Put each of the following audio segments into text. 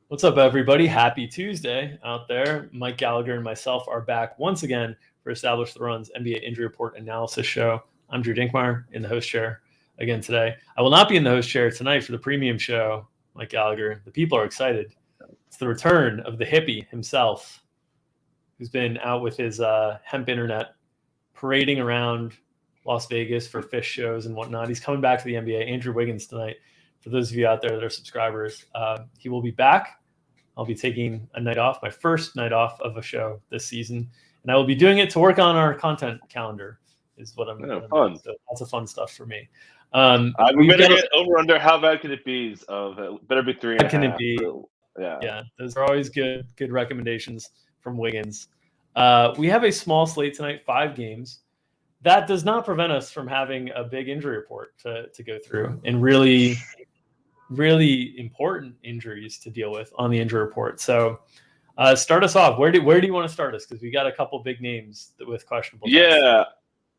What's up, everybody? Happy Tuesday out there. Mike Gallagher and myself are back once again for Establish the Run's NBA Injury Report Analysis Show. I'm Drew Dinkmeyer in the host chair again today. I will not be in the host chair tonight for the premium show, Mike Gallagher. The people are excited. It's the return of the hippie himself, who's been out with his hemp internet, parading around Las Vegas for fish shows and whatnot. He's coming back to the NBA. Andrew Wiggins tonight. For those of you out there that are subscribers, he will be back. I'll be taking a night off, my first night off of a show this season, and I will be doing it to work on our content calendar. Is what I'm fun. So lots of fun stuff for me. We're gonna get over under. How bad could it be? Better be 3.5. How can it be? Yeah. Those are always good recommendations from Wiggins. We have a small slate tonight, 5 games. That does not prevent us from having a big injury report to go through, and really important injuries to deal with on the injury report. So start us off. Where do you want to start us? Because we got a couple big names with questionable tests. Yeah,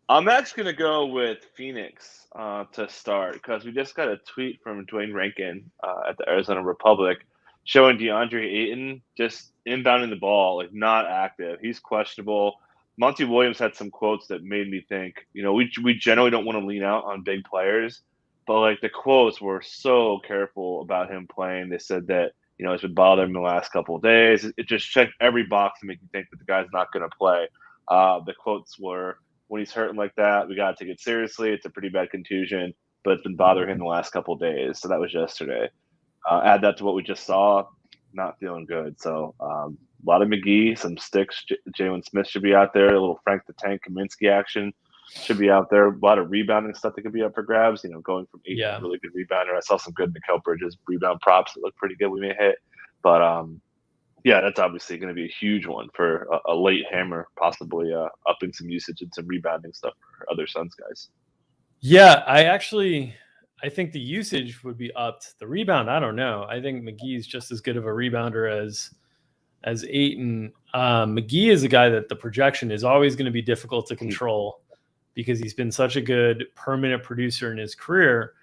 I'm actually going to go with Phoenix to start because we just got a tweet from Dwayne Rankin at the Arizona Republic showing DeAndre Ayton just inbounding the ball, like not active. He's questionable. Monty Williams had some quotes that made me think, we generally don't want to lean out on big players, but like the quotes were so careful about him playing. They said that, it's been bothering him the last couple of days. It just checked every box to make you think that the guy's not going to play. The quotes were, when he's hurting like that, we got to take it seriously. It's a pretty bad contusion, but it's been bothering him the last couple of days. So that was yesterday. Add that to what we just saw, not feeling good. So a lot of McGee, some sticks. Jalen Smith should be out there. A little Frank the Tank Kaminsky action should be out there. A lot of rebounding stuff that could be up for grabs. Going from 8 to a really good rebounder. I saw some good Mikal Bridges rebound props that look pretty good we may hit. But that's obviously going to be a huge one for a late hammer, possibly upping some usage and some rebounding stuff for other Suns guys. Yeah, I think the usage would be upped. The rebound, I don't know. I think McGee's just as good of a rebounder as Ayton. McGee is a guy that the projection is always going to be difficult to control because he's been such a good permanent producer in his career,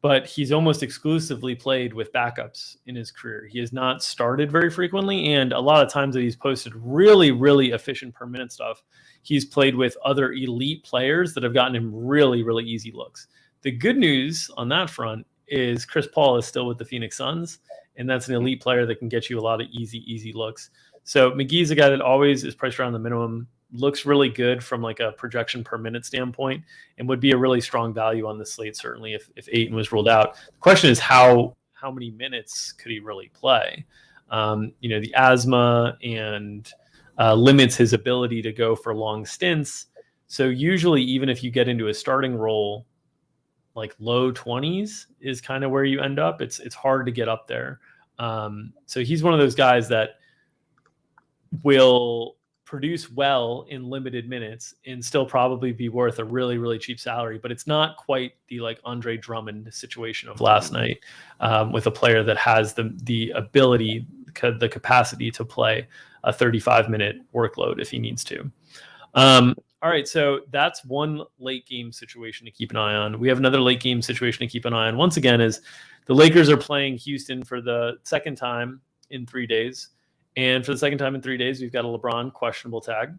but he's almost exclusively played with backups in his career. He has not started very frequently, and a lot of times that he's posted really, really efficient per minute stuff, he's played with other elite players that have gotten him really, really easy looks. The good news on that front is Chris Paul is still with the Phoenix Suns, and that's an elite player that can get you a lot of easy looks. So McGee's a guy that always is priced around the minimum, looks really good from like a projection per minute standpoint, and would be a really strong value on the slate, certainly if Ayton was ruled out. The question is how many minutes could he really play? The asthma and limits his ability to go for long stints. So usually even if you get into a starting role, like low 20s is kind of where you end up. It's hard to get up there. So he's one of those guys that will produce well in limited minutes and still probably be worth a really, really cheap salary, but it's not quite the like Andre Drummond situation of last night with a player that has the ability, the capacity to play a 35-minute workload if he needs to. All right, so that's one late game situation to keep an eye on. We have another late game situation to keep an eye on. Once again, is the Lakers are playing Houston for the second time in 3 days. And for the second time in 3 days, we've got a LeBron questionable tag.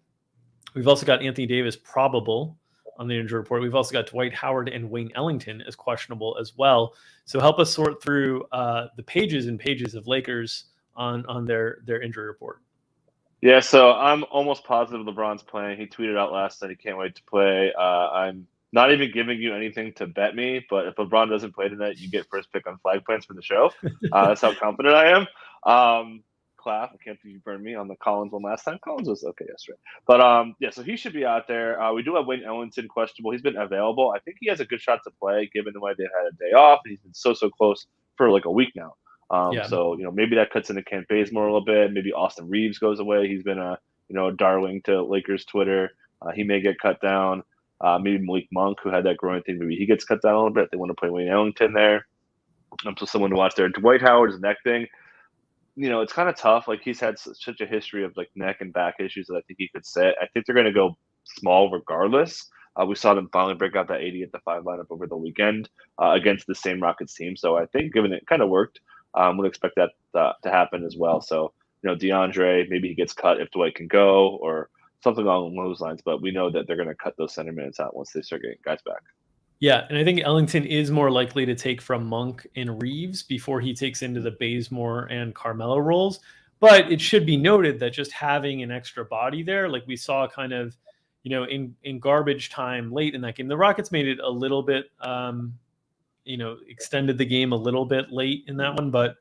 We've also got Anthony Davis probable on the injury report. We've also got Dwight Howard and Wayne Ellington as questionable as well. So help us sort through the pages and pages of Lakers on their injury report. Yeah, so I'm almost positive LeBron's playing. He tweeted out last night he can't wait to play. I'm not even giving you anything to bet me, but if LeBron doesn't play tonight, you get first pick on flag plans for the show. That's how confident I am. Clap. I can't believe you burned me on the Collins one last time. Collins was okay yesterday. But so he should be out there. We do have Wayne Ellington questionable. He's been available. I think he has a good shot to play given the way they had a day off, and he's been so close for like a week now. So, maybe that cuts into Kent Bazemore a little bit. Maybe Austin Reeves goes away. He's been a darling to Lakers Twitter. He may get cut down. Maybe Malik Monk, who had that growing thing, maybe he gets cut down a little bit. They want to play Wayne Ellington there. So someone to watch there. Dwight Howard's neck thing. It's kind of tough. Like he's had such a history of like neck and back issues that I think he could sit. I think they're going to go small regardless. We saw them finally break out that 80 at the 5 lineup over the weekend against the same Rockets team. So I think given it kind of worked Would expect that to happen as well. So, DeAndre, maybe he gets cut if Dwight can go or something along those lines. But we know that they're going to cut those center minutes out once they start getting guys back. Yeah, and I think Ellington is more likely to take from Monk and Reeves before he takes into the Bazemore and Carmelo roles. But it should be noted that just having an extra body there, like we saw kind of, in garbage time late in that game, the Rockets made it a little bit, extended the game a little bit late in that one. But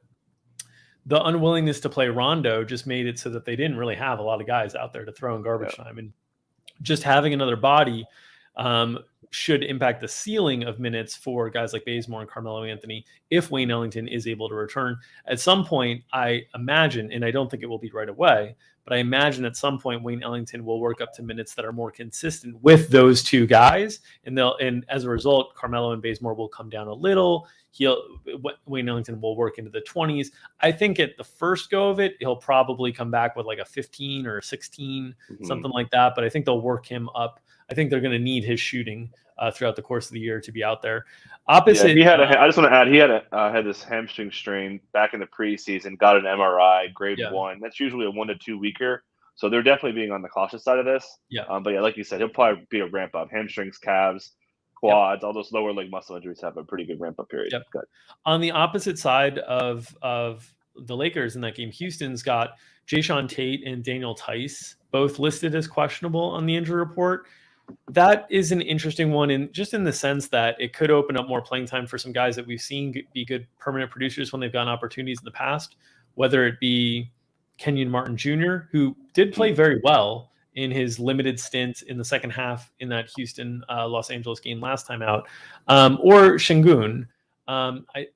the unwillingness to play Rondo just made it so that they didn't really have a lot of guys out there to throw in garbage time. And just having another body should impact the ceiling of minutes for guys like Bazemore and Carmelo Anthony if Wayne Ellington is able to return. At some point, I imagine, and I don't think it will be right away, but I imagine at some point Wayne Ellington will work up to minutes that are more consistent with those two guys, and as a result, Carmelo and Bazemore will come down a little. Wayne Ellington will work into the 20s. I think at the first go of it, he'll probably come back with like a 15 or a 16, something like that. But I think they'll work him up. I think they're going to need his shooting throughout the course of the year to be out there. Opposite, he had. I just want to add, he had this hamstring strain back in the preseason. Got an MRI, grade 1. That's usually a 1 to 2 weeker. So they're definitely being on the cautious side of this. But like you said, he'll probably be a ramp up. Hamstrings, calves, quads, all those lower leg muscle injuries have a pretty good ramp up period. Good. On the opposite side of the Lakers in that game, Houston's got Jayshawn Tate and Daniel Tice both listed as questionable on the injury report. That is an interesting one, in the sense that it could open up more playing time for some guys that we've seen be good permanent producers when they've gotten opportunities in the past, whether it be Kenyon Martin Jr., who did play very well in his limited stint in the second half in that Houston Los Angeles game last time out, or Şengün. I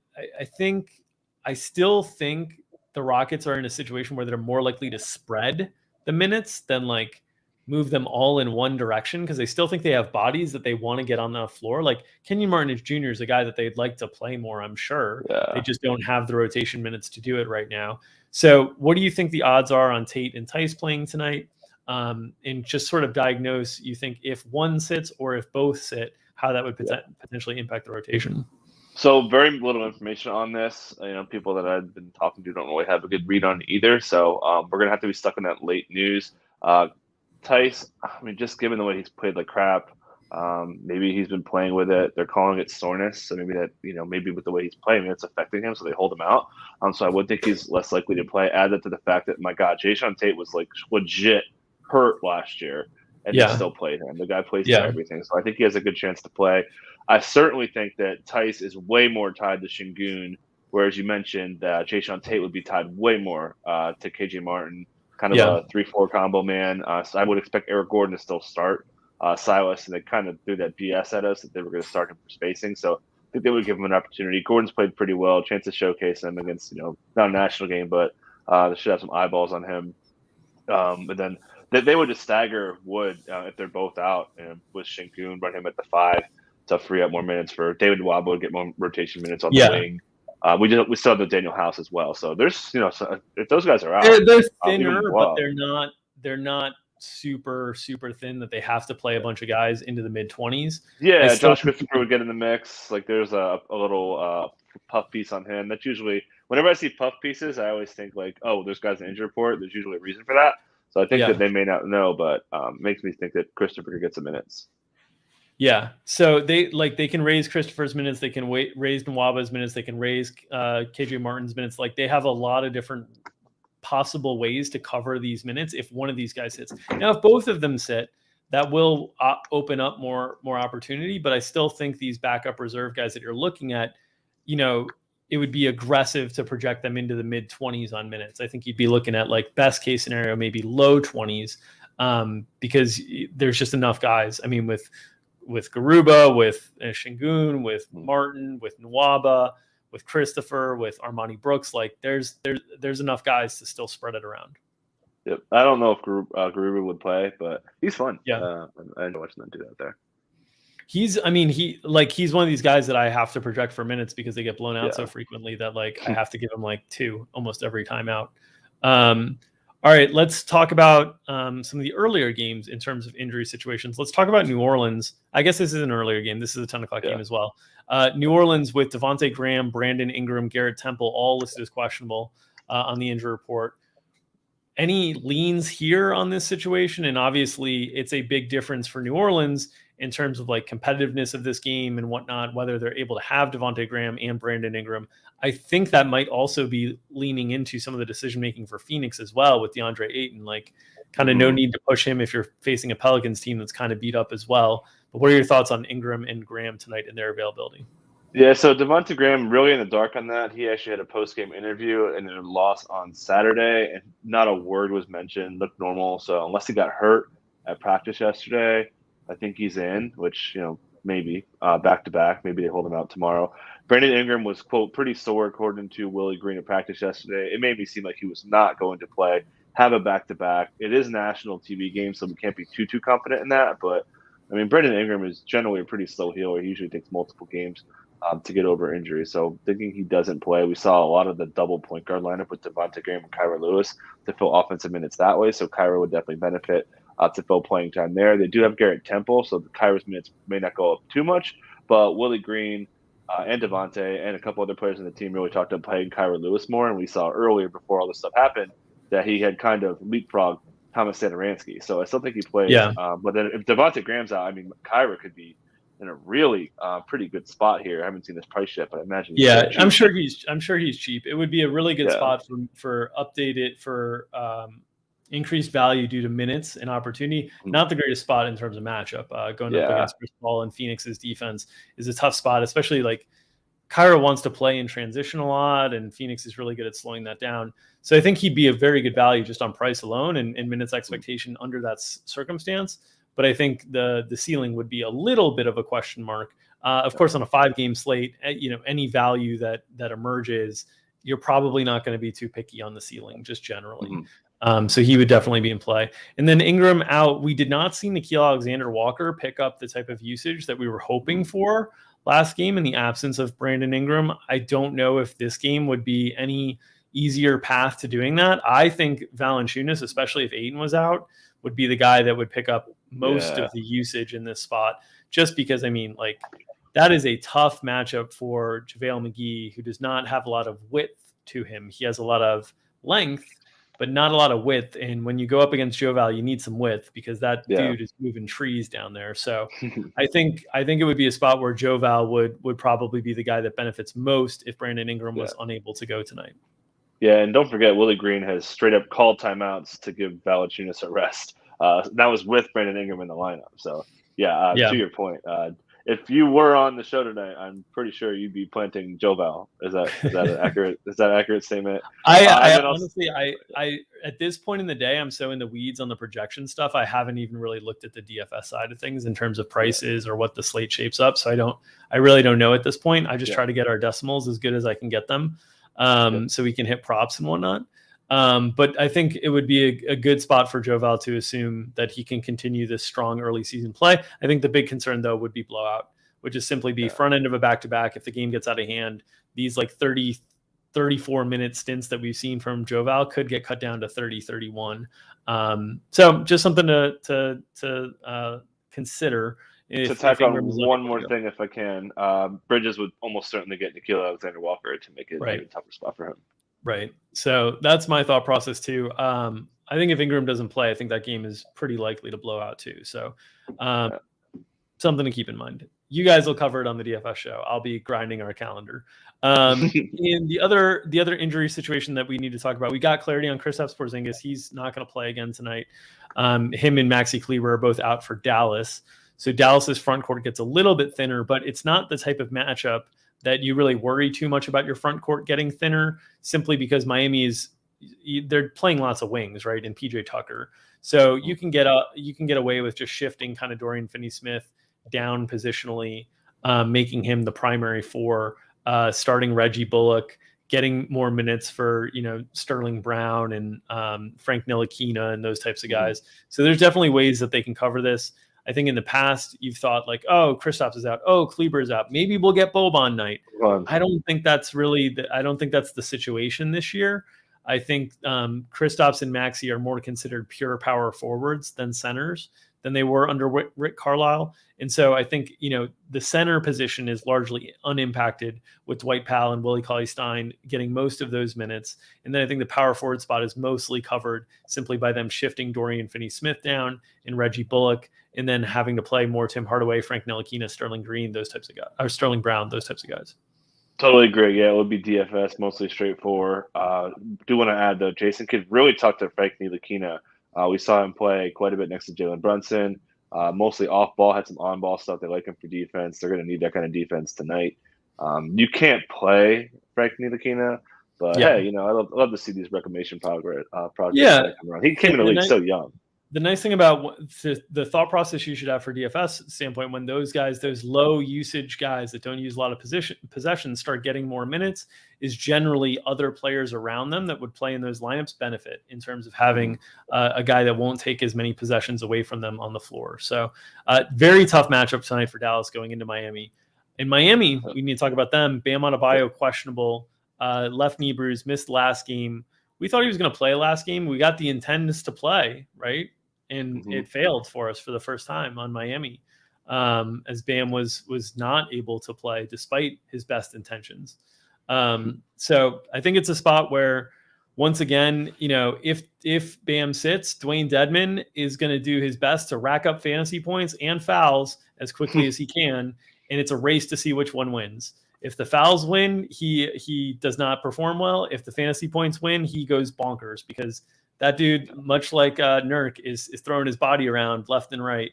still think the Rockets are in a situation where they're more likely to spread the minutes than like move them all in one direction, because they still think they have bodies that they want to get on the floor. Like Kenyon Martin Jr. is a guy that they'd like to play more, I'm sure. They just don't have the rotation minutes to do it right now. So what do you think the odds are on Tate and Tice playing tonight? And just sort of diagnose, you think if one sits or if both sit, how that would potentially impact the rotation? So very little information on this. People that I've been talking to don't really have a good read on either. So we're going to have to be stuck in that late news. Tice, just given the way he's played like crap, maybe he's been playing with it. They're calling it soreness. So maybe that, maybe with the way he's playing, it's affecting him. So they hold him out. So I would think he's less likely to play. Add that to the fact that, my God, Jayshawn Tate was like legit hurt last year and they still played him. The guy plays for everything. So I think he has a good chance to play. I certainly think that Tice is way more tied to Şengün, whereas you mentioned that Jayshawn Tate would be tied way more to KJ Martin. Kind of a 3-4 combo man. So I would expect Eric Gordon to still start Silas, and they kind of threw that BS at us that they were going to start him for spacing. So I think they would give him an opportunity. Gordon's played pretty well. Chance to showcase him against, not a national game, but they should have some eyeballs on him. But then they would just stagger Wood if they're both out, and with Şengün, run him at the 5 to free up more minutes for David Nwaba would get more rotation minutes on the wing. We still have the Daniel House as well. So there's, so if those guys are out, they're thinner, but they're not super, super thin that they have to play a bunch of guys into the mid-20s. Yeah, Josh Christopher would get in the mix. Like there's a little puff piece on him. That's usually, whenever I see puff pieces, I always think like, oh, there's guys in injury report. There's usually a reason for that. So I think that they may not know, but makes me think that Christopher could get some minutes. Yeah, so they can raise Christopher's minutes, they can raise Nwaba's minutes, they can raise KJ Martin's minutes. Like they have a lot of different possible ways to cover these minutes if one of these guys hits. Now, if both of them sit, that will open up more opportunity. But I still think these backup reserve guys that you're looking at, it would be aggressive to project them into the mid-20s on minutes. I think you'd be looking at like best case scenario, maybe low 20s, because there's just enough guys. I mean, with Garuba, with Şengün, with Martin, with Nwaba, with Christopher, with Armani Brooks, like there's enough guys to still spread it around. Yep. I don't know if Garuba would play, but he's fun. Yeah. I enjoy watching them do that there. He's one of these guys that I have to project for minutes because they get blown out so frequently that like I have to give him like 2 almost every time out. All right, let's talk about some of the earlier games in terms of injury situations. Let's talk about New Orleans. I guess this is an earlier game. This is a 10 o'clock game as well. New Orleans with Devontae Graham, Brandon Ingram, Garrett Temple, all listed as questionable on the injury report. Any leans here on this situation? And obviously, it's a big difference for New Orleans in terms of like competitiveness of this game and whatnot, whether they're able to have Devontae Graham and Brandon Ingram. I think that might also be leaning into some of the decision-making for Phoenix as well with DeAndre Ayton, like kind of no need to push him if you're facing a Pelicans team that's kind of beat up as well. But what are your thoughts on Ingram and Graham tonight and their availability? Yeah, so Devontae Graham really in the dark on that. He actually had a post-game interview and then a loss on Saturday, and not a word was mentioned. Looked normal. So unless he got hurt at practice yesterday, I think he's in, which, maybe back-to-back. Maybe they hold him out tomorrow. Brandon Ingram was, quote, pretty sore according to Willie Green at practice yesterday. It made me seem like he was not going to play, have a back-to-back. It is a national TV game, so we can't be too confident in that. But, I mean, Brandon Ingram is generally a pretty slow healer. He usually takes multiple games to get over injury. So thinking he doesn't play, we saw a lot of the double point guard lineup with Devontae Graham and Kyra Lewis to fill offensive minutes that way. So Kyra would definitely benefit to fill playing time there. They do have Garrett Temple, so the Kyra's minutes may not go up too much, but Willie Green and Devontae and a couple other players on the team really talked about playing Kyra Lewis more. And we saw earlier before all this stuff happened that he had kind of leapfrogged Thomas Satoransky. So I still think he plays. Yeah. But then if Devontae Graham's out, I mean, Kyra could be in a really pretty good spot here. I haven't seen this price yet, but I imagine. Yeah, I'm sure he's cheap. It would be a really good spot for updated for increased value due to minutes and opportunity. Not the greatest spot in terms of matchup. Going up against Chris Paul and Phoenix's defense is a tough spot, especially like Kyra wants to play in transition a lot, and Phoenix is really good at slowing that down. So I think he'd be a very good value just on price alone and minutes expectation under that circumstance. But I think the ceiling would be a little bit of a question mark. Of course, on a 5-game slate, any value that emerges, you're probably not going to be too picky on the ceiling, just generally. So he would definitely be in play. And then Ingram out. We did not see Nickeil Alexander-Walker pick up the type of usage that we were hoping for last game in the absence of Brandon Ingram. I don't know if this game would be any easier path to doing that. I think Valanciunas, especially if Ayton was out, would be the guy that would pick up most of the usage in this spot, just because, I mean, like, that is a tough matchup for JaVale McGee, who does not have a lot of width to him. He has a lot of length, but not a lot of width. And when you go up against Joval, you need some width because that dude is moving trees down there. So I think it would be a spot where Joval would probably be the guy that benefits most if Brandon Ingram was unable to go tonight. Yeah, and don't forget, Willie Green has straight up called timeouts to give Valanciunas a rest. That was with Brandon Ingram in the lineup. So, to your point, if you were on the show tonight, I'm pretty sure you'd be planting Joval. Is that an accurate? Is that an accurate statement? I honestly, at this point in the day, I'm so in the weeds on the projection stuff. I haven't even really looked at the DFS side of things in terms of prices or what the slate shapes up. So I really don't know at this point. I just try to get our decimals as good as I can get them, so we can hit props and whatnot. But I think it would be a good spot for Joval to assume that he can continue this strong early season play. I think the big concern, though, would be blowout, which is simply be front end of a back-to-back. If the game gets out of hand, these like 30, 34-minute stints that we've seen from Joval could get cut down to 30, 31. So just something to consider. To tack on one more thing, if I can, Bridges would almost certainly get Nickeil Alexander-Walker to make it a tougher spot for him. Right. So that's my thought process too. I think if Ingram doesn't play, I think that game is pretty likely to blow out too. So something to keep in mind. You guys will cover it on the DFS show. I'll be grinding our calendar. In the other injury situation that we need to talk about, we got clarity on Kristaps Porzingis. He's not going to play again tonight. Him and Maxi Kleber are both out for Dallas. So Dallas's front court gets a little bit thinner, but it's not the type of matchup that you really worry too much about your front court getting thinner, simply because they're playing lots of wings, right? And PJ Tucker. So you can get away with just shifting kind of Dorian Finney-Smith down positionally, making him the primary four, starting Reggie Bullock, getting more minutes for, Sterling Brown and Frank Ntilikina and those types of guys. So there's definitely ways that they can cover this. I think in the past you've thought like, oh, Kristaps is out. Oh, Kleber is out. Maybe we'll get Boban night. I don't think that's the situation this year. I think Kristaps and Maxey are more considered pure power forwards than centers than they were under Rick Carlisle. And so I think, the center position is largely unimpacted with Dwight Powell and Willie Cauley-Stein getting most of those minutes. And then I think the power forward spot is mostly covered simply by them shifting Dorian Finney-Smith down and Reggie Bullock, and then having to play more Tim Hardaway, Frank Ntilikina, Sterling Green, those types of guys, or Sterling Brown, those types of guys. Totally agree. Yeah, it would be DFS, mostly straightforward. Do want to add, though, Jason Kidd really talked to Frank Ntilikina. We saw him play quite a bit next to Jalen Brunson, mostly off ball, had some on ball stuff. They like him for defense. They're going to need that kind of defense tonight. You can't play Frank Ntilikina, but hey, I love to see these reclamation projects. Yeah, come around. He came in the league so young. The nice thing about the thought process you should have for DFS standpoint, when those guys, those low usage guys that don't use a lot of possessions start getting more minutes, is generally other players around them that would play in those lineups benefit in terms of having a guy that won't take as many possessions away from them on the floor. So very tough matchup tonight for Dallas going into Miami. In Miami, we need to talk about them. Bam Adebayo, questionable, left knee bruise, missed last game. We thought he was going to play last game. We got the intendance to play, right? And it failed for us for the first time on Miami, as Bam was not able to play despite his best intentions. So I think it's a spot where, once again, if Bam sits, Dwayne Dedmon is going to do his best to rack up fantasy points and fouls as quickly as he can, and it's a race to see which one wins. If the fouls win, he does not perform well. If the fantasy points win, he goes bonkers, because that dude, much like Nurk, is throwing his body around left and right.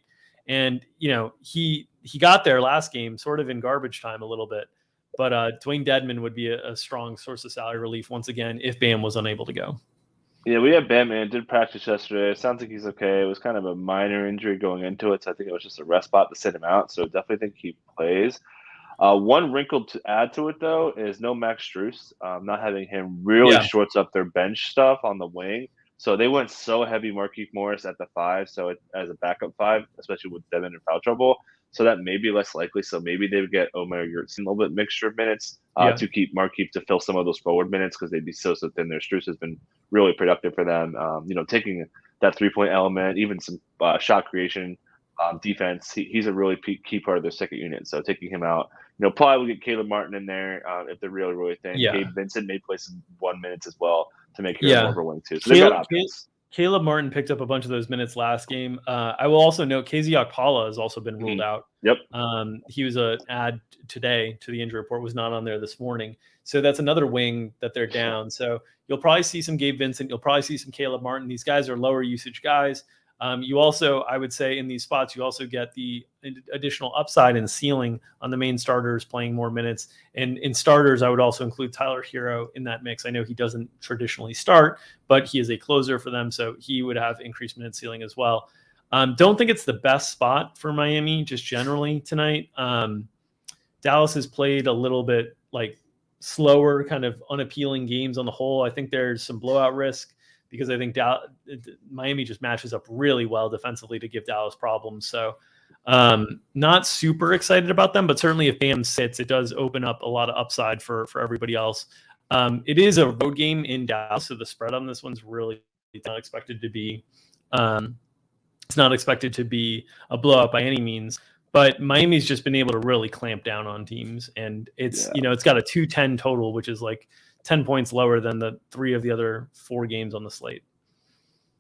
And, he got there last game sort of in garbage time a little bit. But Dwayne Dedmon would be a strong source of salary relief once again if Bam was unable to go. Yeah, we had Bam in, did practice yesterday. It sounds like he's okay. It was kind of a minor injury going into it, so I think it was just a rest spot to sit him out. So definitely think he plays. One wrinkle to add to it, though, is no Max Strus. Not having him really shorts up their bench stuff on the wing. So they went so heavy Markieff Morris at the 5, so as a backup 5, especially with Devin in foul trouble. So that may be less likely. So maybe they would get Omer Yurtseven a little bit mixture of minutes to keep Markieff to fill some of those forward minutes, because they'd be so thin there. Strus has been really productive for them. Taking that 3-point element, even some shot creation, defense. He's a really key part of their second unit. So taking him out, probably will get Caleb Martin in there if they're really, really thin. Yeah. Gabe Vincent may play some 1 minutes as well to make your more of a wing too. So they've got options. Caleb Martin picked up a bunch of those minutes last game. I will also note KZ Okpala has also been ruled out. Yep. He was an add today to the injury report, was not on there this morning. So that's another wing that they're down. So you'll probably see some Gabe Vincent. You'll probably see some Caleb Martin. These guys are lower usage guys. You also, I would say, in these spots, you also get the additional upside and ceiling on the main starters playing more minutes. And in starters, I would also include Tyler Hero in that mix. I know he doesn't traditionally start, but he is a closer for them, so he would have increased minute ceiling as well. Don't think it's the best spot for Miami just generally tonight. Dallas has played a little bit like slower, kind of unappealing games on the whole. I think there's some blowout risk, because I think Miami just matches up really well defensively to give Dallas problems. So not super excited about them, but certainly if Bam sits, it does open up a lot of upside for everybody else. It is a road game in Dallas, so the spread on this one's really not expected to be it's not expected to be a blowout by any means. But Miami's just been able to really clamp down on teams, and it's it's got a 210 total, which is like 10 points lower than the 3 of the other 4 games on the slate.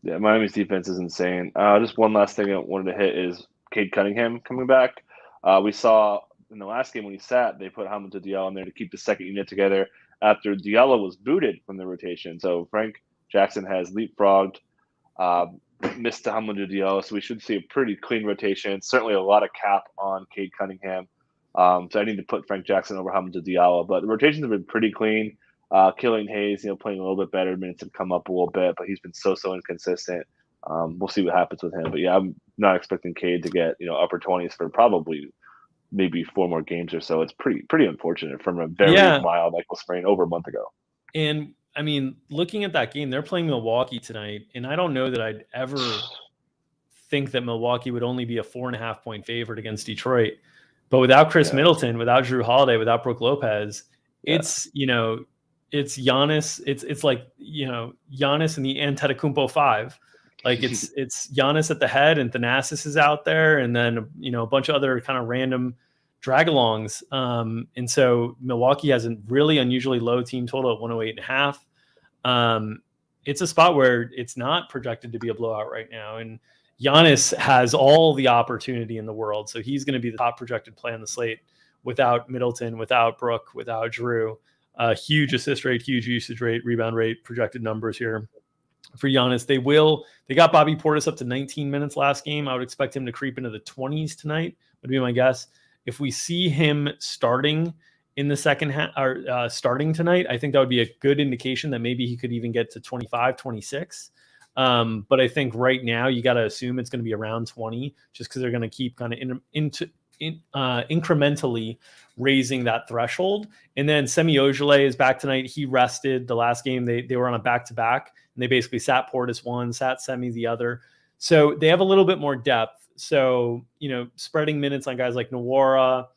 Yeah, Miami's defense is insane. Just one last thing I wanted to hit is Cade Cunningham coming back. We saw in the last game when he sat, they put Hamidou Diallo in there to keep the second unit together after Diallo was booted from the rotation. So Frank Jackson has leapfrogged, missed Hamidou Diallo, so we should see a pretty clean rotation. Certainly a lot of cap on Cade Cunningham. So I need to put Frank Jackson over Hamidou Diallo, but the rotations have been pretty clean. Killian Hayes, playing a little bit better. Minutes have come up a little bit, but he's been so inconsistent. We'll see what happens with him. But yeah, I'm not expecting Cade to get upper 20s for probably maybe 4 more games or so. It's pretty unfortunate from a very mild ankle sprain over a month ago. And I mean, looking at that game, they're playing Milwaukee tonight, and I don't know that I'd ever think that Milwaukee would only be a 4.5 point favorite against Detroit. But without Chris Middleton, without Drew Holiday, without Brook Lopez, it's it's Giannis. It's like, Giannis and the Antetokounmpo 5. Like it's Giannis at the head and Thanasis is out there, and then a bunch of other kind of random drag-alongs. And so Milwaukee has a really unusually low team total at 108.5. It's a spot where it's not projected to be a blowout right now, and Giannis has all the opportunity in the world, so he's going to be the top projected play on the slate without Middleton, without Brook, without Drew. Huge assist rate, huge usage rate, rebound rate, projected numbers here for Giannis. They got Bobby Portis up to 19 minutes last game. I would expect him to creep into the 20s tonight, would be my guess. If we see him starting in the second half, or starting tonight, I think that would be a good indication that maybe he could even get to 25, 26. But I think right now you got to assume it's going to be around 20, just because they're going to keep kind of incrementally raising that threshold. And then Semi Ojeleye is back tonight. He rested the last game. They were on a back-to-back, and they basically sat Portis one, sat Semi the other. So they have a little bit more depth. So, spreading minutes on guys like Nwora,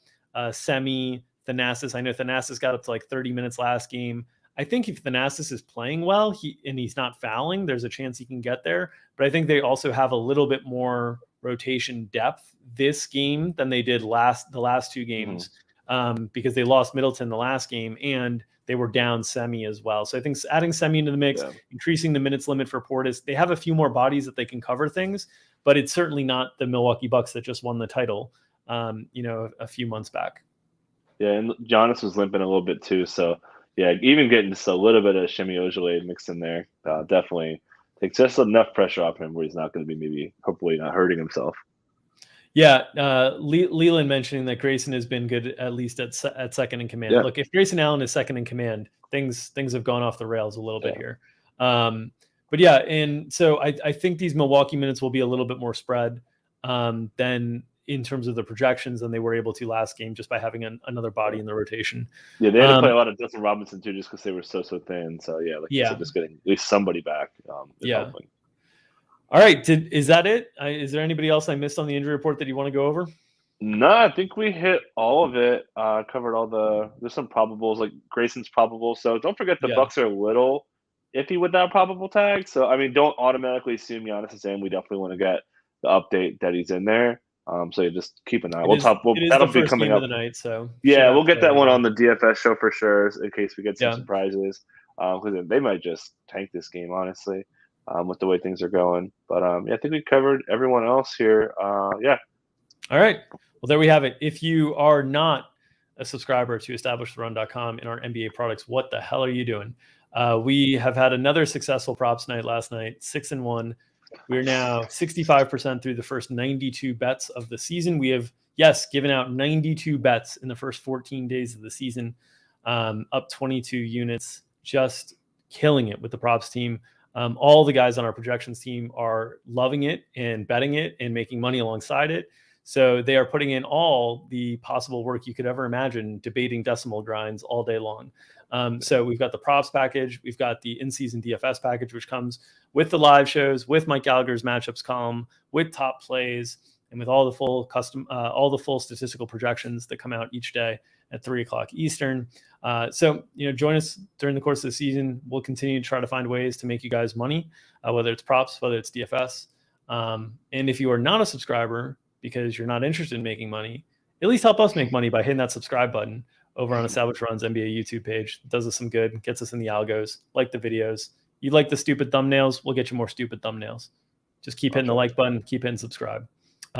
Semi, Thanasis. I know Thanasis got up to like 30 minutes last game. I think if Thanasis is playing well, he's not fouling, there's a chance he can get there. But I think they also have a little bit more rotation depth this game than they did the last two games, because they lost Middleton the last game and they were down Semi as well. So I think adding Semi into the mix, increasing the minutes limit for Portis, they have a few more bodies that they can cover things, but it's certainly not the Milwaukee Bucks that just won the title, a few months back. Yeah, and Giannis was limping a little bit too, so yeah, even getting just a little bit of Semi Ojeleye mixed in there definitely takes just enough pressure off him where he's not going to be hopefully not hurting himself. Yeah, Leland mentioning that Grayson has been good at least at second in command. Yeah. Look, if Grayson Allen is second in command, things have gone off the rails a little bit here. But yeah, and so I think these Milwaukee minutes will be a little bit more spread than in terms of the projections than they were able to last game, just by having another body in the rotation. Yeah, they had to play a lot of Dustin Robinson too, just because they were so thin. So yeah, you said, just getting at least somebody back. Helping. All right, is that it? Is there anybody else I missed on the injury report that you want to go over? No, I think we hit all of it. Covered all there's some probables, like Grayson's probable. So don't forget the Bucks are a little iffy with that probable tag. So I mean, don't automatically assume Giannis is in. We definitely want to get the update that he's in there. So you just keep an eye. That'll be coming up tonight. So we'll get that one on the DFS show for sure, in case we get some surprises. Because they might just tank this game, honestly, with the way things are going. But I think we covered everyone else here. All right. Well, there we have it. If you are not a subscriber to EstablishTheRun.com and our NBA products, what the hell are you doing? We have had another successful props night last night, 6-1. We're now 65% through the first 92 bets of the season. We have, given out 92 bets in the first 14 days of the season, up 22 units, just killing it with the props team. All the guys on our projections team are loving it and betting it and making money alongside it. So they are putting in all the possible work you could ever imagine, debating decimal grinds all day long. So we've got the props package. We've got the in-season DFS package, which comes with the live shows, with Mike Gallagher's matchups column, with top plays, and with all the full statistical projections that come out each day at 3:00 Eastern. So join us during the course of the season. We'll continue to try to find ways to make you guys money, whether it's props, whether it's DFS. And if you are not a subscriber because you're not interested in making money, at least help us make money by hitting that subscribe button over on Established Run's NBA YouTube page. It does us some good, gets us in the algos, like the videos. You like the stupid thumbnails, we'll get you more stupid thumbnails. Just keep hitting the like button, keep hitting subscribe.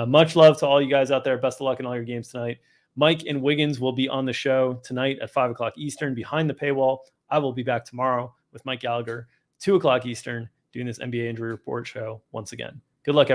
Much love to all you guys out there. Best of luck in all your games tonight. Mike and Wiggins will be on the show tonight at 5:00 Eastern behind the paywall. I will be back tomorrow with Mike Gallagher, 2:00 Eastern, doing this NBA injury report show once again. Good luck, everybody.